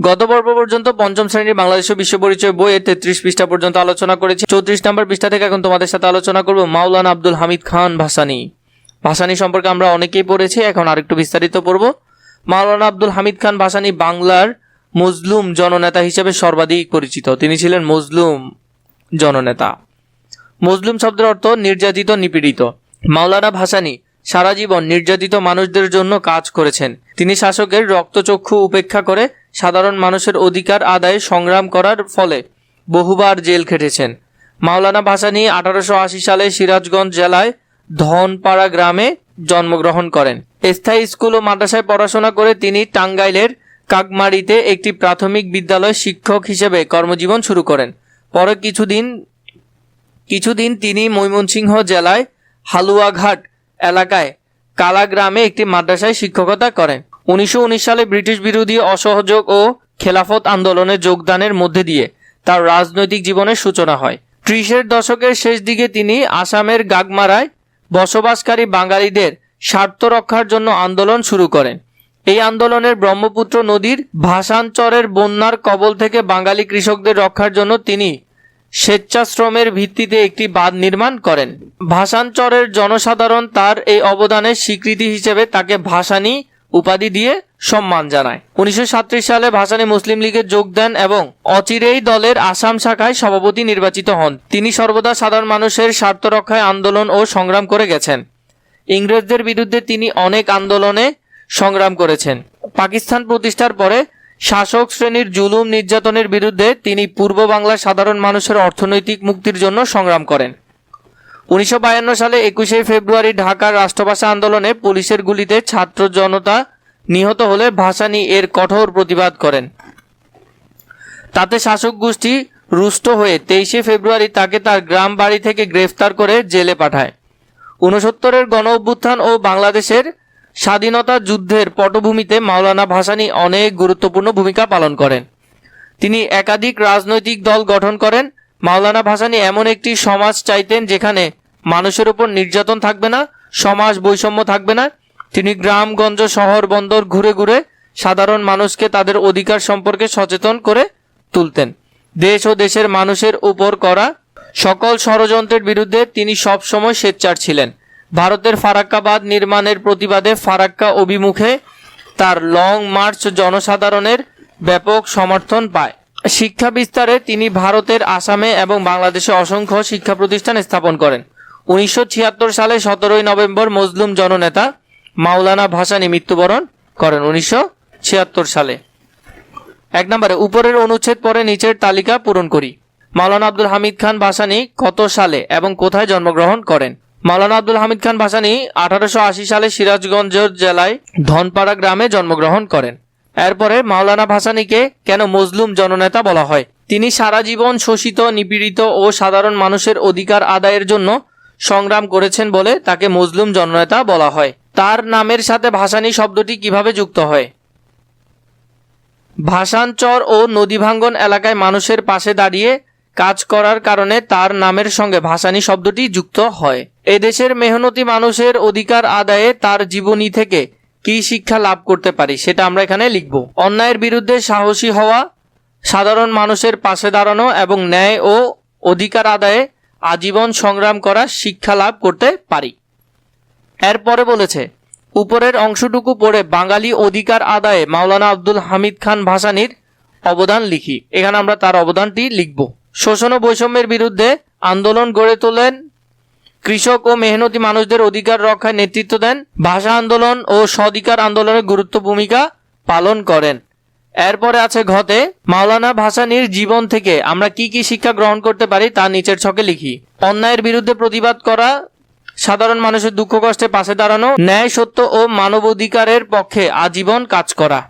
গত পর্ব পর্যন্ত পঞ্চম শ্রেণীর বাংলাদেশ ও বিশ্ব পরিচয় বইয়ের 33 পৃষ্ঠা পর্যন্ত আলোচনা করেছি। 34 নম্বর পৃষ্ঠা থেকে এখন তোমাদের সাথে আলোচনা করব মাওলানা আব্দুল হামিদ খান ভাসানী। ভাসানী সম্পর্কে আমরা অনেকেই পড়েছি, এখন আরেকটু বিস্তারিত পড়ব। মাওলানা আব্দুল হামিদ খান ভাসানী বাংলার মজলুম জননেতা হিসেবে সর্বাধিক পরিচিত। তিনি ছিলেন মজলুম জননেতা। মজলুম শব্দের অর্থ নির্যাতিত, নিপীড়িত। মাওলানা ভাসানী সারা জীবন নির্যাতিত মানুষদের জন্য কাজ করেছেন। তিনি শাসকের রক্তচক্ষু উপেক্ষা করে সাধারণ মানুষের অধিকার আদায়ে সংগ্রাম করার ফলে বহুবার জেল খেটেছেন। মাওলানা ভাসানী 1880 সালে সিরাজগঞ্জ জেলায় ধনপাড়া গ্রামে জন্মগ্রহণ করেন। স্থায়ী স্কুল ও মাদ্রাসায় পড়াশোনা করে তিনি টাঙ্গাইলের কাকমারিতে একটি প্রাথমিক বিদ্যালয় শিক্ষক হিসেবে কর্মজীবন শুরু করেন। পরে কিছুদিন তিনি ময়মনসিংহ জেলায় হালুয়াঘাট এলাকায় কালা গ্রামে একটি মাদ্রাসায় শিক্ষকতা করেন। 1919 সালে ব্রিটিশ বিরোধী অসহযোগ ও খেলাফত আন্দোলনে যোগদানের মধ্যে দিয়ে তার রাজনৈতিক জীবনের সূচনা হয়। 30-এর দশকের শেষ দিকে তিনি আসামের গাগমারায় বসবাসকারী বাঙালিদের স্বার্থ রক্ষার জন্য আন্দোলন শুরু করেন। এই আন্দোলনের ব্রহ্মপুত্র নদীর ভাসানচরের বন্যার কবল থেকে বাঙালি কৃষকদের রক্ষার জন্য তিনি স্বেচ্ছাশ্রমের ভিত্তিতে একটি বাঁধ নির্মাণ করেন। ভাসানচরের জনসাধারণ তার এই অবদানের স্বীকৃতি হিসেবে তাকে ভাসানী উপাধি দিয়ে সম্মান জানায়। 1937 সালে ভাসানী মুসলিম লীগে যোগ দেন এবং অচিরেই দলের আসাম শাখায় সভাপতি নির্বাচিত হন। তিনি সর্বদা সাধারণ মানুষের স্বার্থ রক্ষায় আন্দোলন ও সংগ্রাম করে গেছেন। ইংরেজদের বিরুদ্ধে তিনি অনেক আন্দোলনে সংগ্রাম করেছেন। পাকিস্তান প্রতিষ্ঠার পরে শাসক শ্রেণীর জুলুম নির্যাতনের বিরুদ্ধে তিনি পূর্ব বাংলার সাধারণ মানুষের অর্থনৈতিক মুক্তির জন্য সংগ্রাম করেন। 1952 সালে 21শে ফেব্রুয়ারি ঢাকার রাষ্ট্রভাষা আন্দোলনে পুলিশের গুলিতে ছাত্র জনতা নিহত হলে ভাসানী এর কঠোর প্রতিবাদ করেন। তাতে শাসক গোষ্ঠী রুষ্ট হয়ে 23শে ফেব্রুয়ারি তাকে তার গ্রাম বাড়ি থেকে গ্রেফতার করে জেলে পাঠায়। 69-এর গণ অভ্যুত্থান ও বাংলাদেশের স্বাধীনতা যুদ্ধের পটভূমিতে মাওলানা ভাসানী অনেক গুরুত্বপূর্ণ ভূমিকা পালন করেন। তিনি একাধিক রাজনৈতিক দল গঠন করেন। মাওলানা ভাসানী এমন একটি সমাজ চাইতেন যেখানে মানুষের উপর নির্যাতন থাকবে না, সমাজ বৈষম্য থাকবে না। তিনি গ্রামগঞ্জ, শহর, বন্দর ঘুরে ঘুরে সাধারণ মানুষকে তাদের অধিকার সম্পর্কে সচেতন করে তুলতেন। দেশ ও দেশের মানুষের উপর করা সকল ষড়যন্ত্রের বিরুদ্ধে তিনি সবসময় সোচ্চার ছিলেন। ভারতের ফারাক্কাবাদ নির্মাণের প্রতিবাদে ফারাক্কা অভিমুখে তার লং মার্চ জনসাধারণের ব্যাপক সমর্থন পায়। শিক্ষা বিস্তারে তিনি ভারতের আসামে এবং বাংলাদেশে অসংখ্য শিক্ষা প্রতিষ্ঠান স্থাপন করেন। 1976 সালে 17ই নভেম্বর মজলুম জননেতা মাওলানা ভাসানী মৃত্যুবরণ করেন। 1976 সালে। 1 নম্বরে উপরের অনুচ্ছেদ পরে নিচের তালিকা পূরণ করি। মাওলানা আব্দুল হামিদ খান ভাসানী কত সালে এবং কোথায় জন্মগ্রহণ করেন? মাওলানা আব্দুল হামিদ খান ভাসানী 1880 সালে সিরাজগঞ্জ জেলায় ধনপাড়া গ্রামে জন্মগ্রহণ করেন। এরপরে মাওলানা ভাসানীকে কেন মজলুম জননেতা বলা হয়? তিনি সারা জীবন শোষিত, নিপীড়িত ও সাধারণ মানুষের অধিকার আদায়ের জন্য সংগ্রাম করেছেন বলে তাকে মজলুম জননেতা বলা হয়। তার নামের সাথে ভাসানী শব্দটি কিভাবে যুক্ত হয়? ভাসানচর ও নদী ভাঙ্গন এলাকায় মানুষের পাশে দাঁড়িয়ে কাজ করার কারণে তার নামের সঙ্গে ভাসানী শব্দটি যুক্ত হয়। এদেশের মেহনতি মানুষের অধিকার আদায়ে তার জীবনী থেকে কি শিক্ষা লাভ করতে পারি সেটা আমরা এখানে লিখব। অন্যায়ের বিরুদ্ধে সাহসী হওয়া, সাধারণ মানুষের পাশে দাঁড়ানো এবং ন্যায় ও অধিকার আদায়ে আজীবন সংগ্রাম করা শিক্ষা লাভ করতে পারি। এরপরে বলেছে উপরের অংশটুকু পড়ে বাঙালি অধিকার আদায়ে মাওলানা আব্দুল হামিদ খান ভাসানীর অবদান লিখি। এখানে আমরা তার অবদানটি লিখব। শোষণ ও বৈষম্যের বিরুদ্ধে আন্দোলন গড়ে তোলেন, কৃষক ও মেহনতি মানুষদের অধিকার রক্ষায় নেতৃত্ব দেন, ভাষা আন্দোলন ও স্বাধিকার আন্দোলনের গুরুত্বপূর্ণ ভূমিকা পালন করেন। এরপরে আছে ঘতে মাওলানা ভাসানীর জীবন থেকে আমরা কি কি শিক্ষা গ্রহণ করতে পারি তা নিচের ছকে লিখি। অন্যায়ের বিরুদ্ধে প্রতিবাদ করা, সাধারণ মানুষের দুঃখ কষ্টে পাশে দাঁড়ানো, ন্যায় সত্য ও মানবাধিকারের পক্ষে আজীবন কাজ করা।